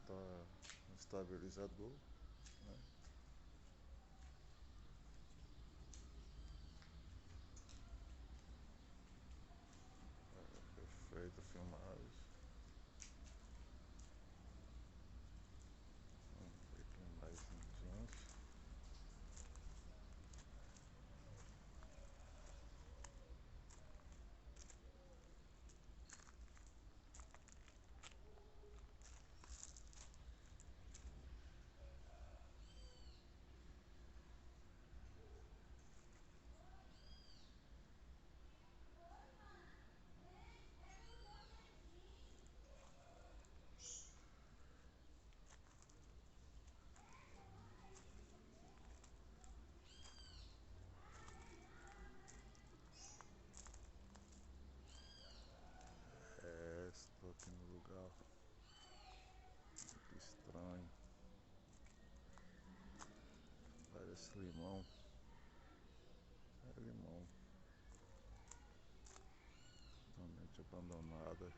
botar um estabilizador, né? Perfeita filmagem. Um pouquinho mais em diante. Estou aqui no lugar muito estranho. Parece limão. É limão. Totalmente abandonada.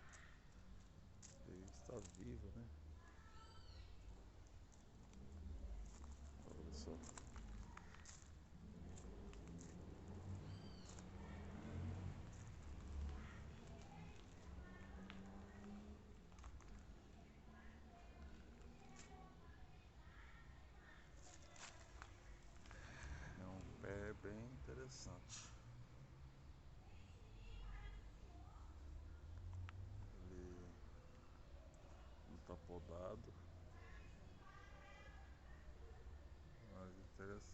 E está viva, né? Olha só. É um pé bem interessante. Ele não está podado, mas interessante.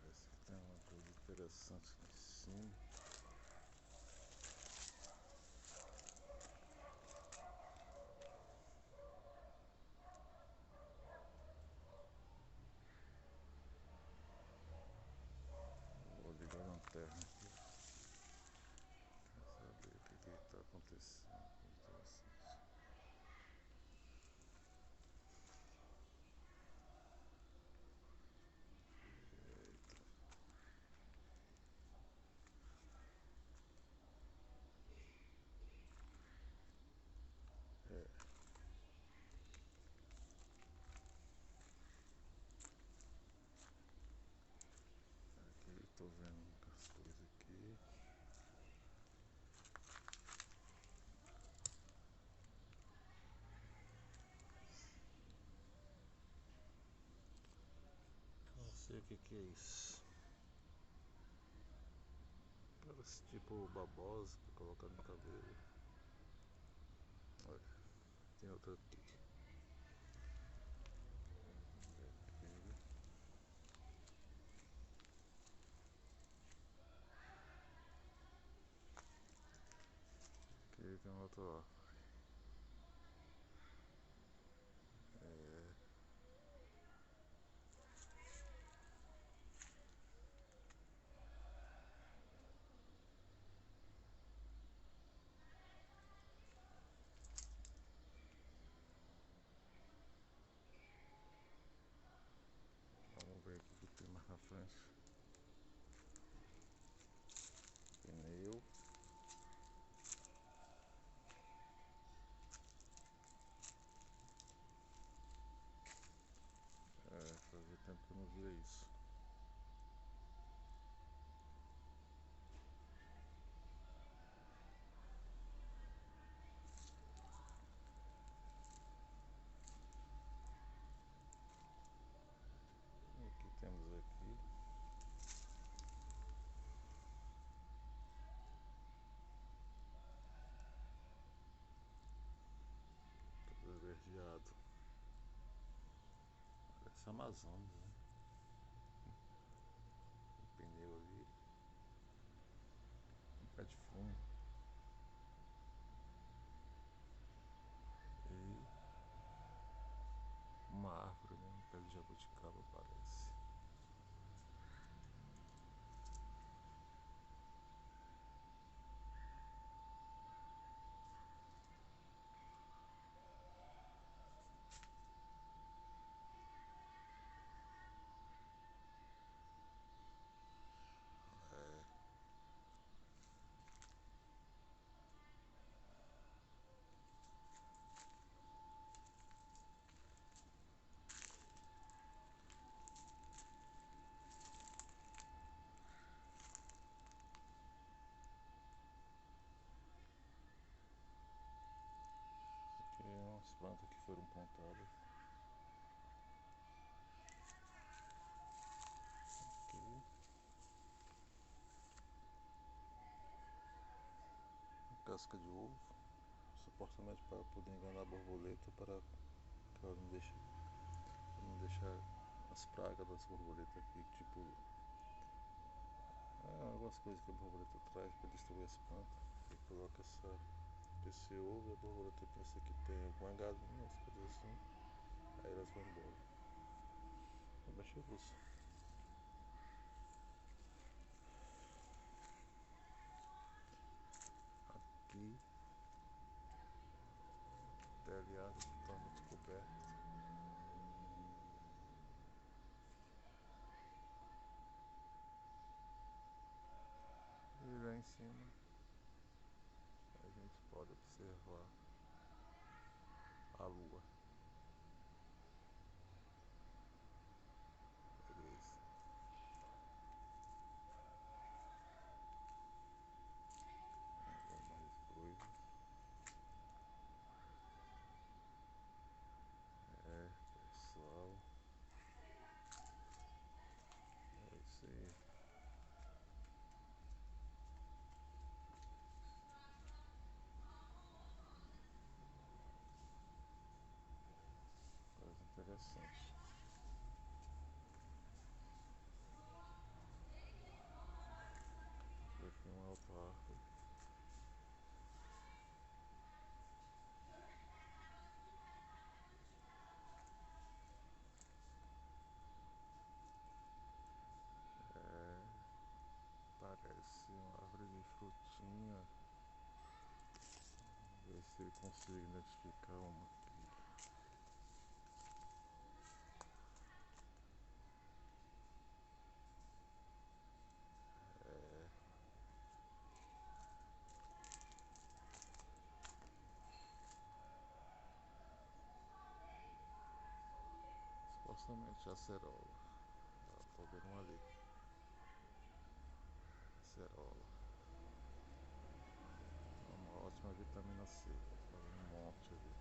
Parece que tem uma coisa interessante aqui em cima. Vou ligar a lanterna aqui. Quer saber o que está acontecendo. Interessante. Aqui estou vendo muitas coisas aqui. Não sei o que é isso. Parece tipo babosa para colocar no cabelo. Olha, tem outra aqui. Aqui tem outra lá. Vamos ver aqui o que tem mais na frente. Pneu. Fazia tempo que eu não via isso. E aqui temos aqui. Tudo esverdeado. Parece Amazonas, né? O pneu ali. Um pé de fumo. E uma árvore, né? Um pé de jabuticaba parece. foram plantadas. Aqui. Casca de ovo, supostamente para poder enganar a borboleta, para que ela não deixar as pragas das borboletas aqui, tipo algumas coisas que a borboleta traz para destruir as plantas. E coloca esse ovo e a borboleta pensa que tem alguma galinha, as coisas assim, aí elas vão embora. É bem chuvoso. Aqui, telhado totalmente coberto. E lá em cima a gente pode observar a lua. Beleza. Mais coisas. Pessoal. É isso aí. Coisa interessante. Aqui uma outra árvore. Parece uma árvore de frutinha. Ver se eu consigo identificar uma aqui. Supostamente acerola. Tô vendo uma ali. Acerola. Uma ótima vitamina C. Tá um monte ali.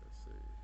É isso aí.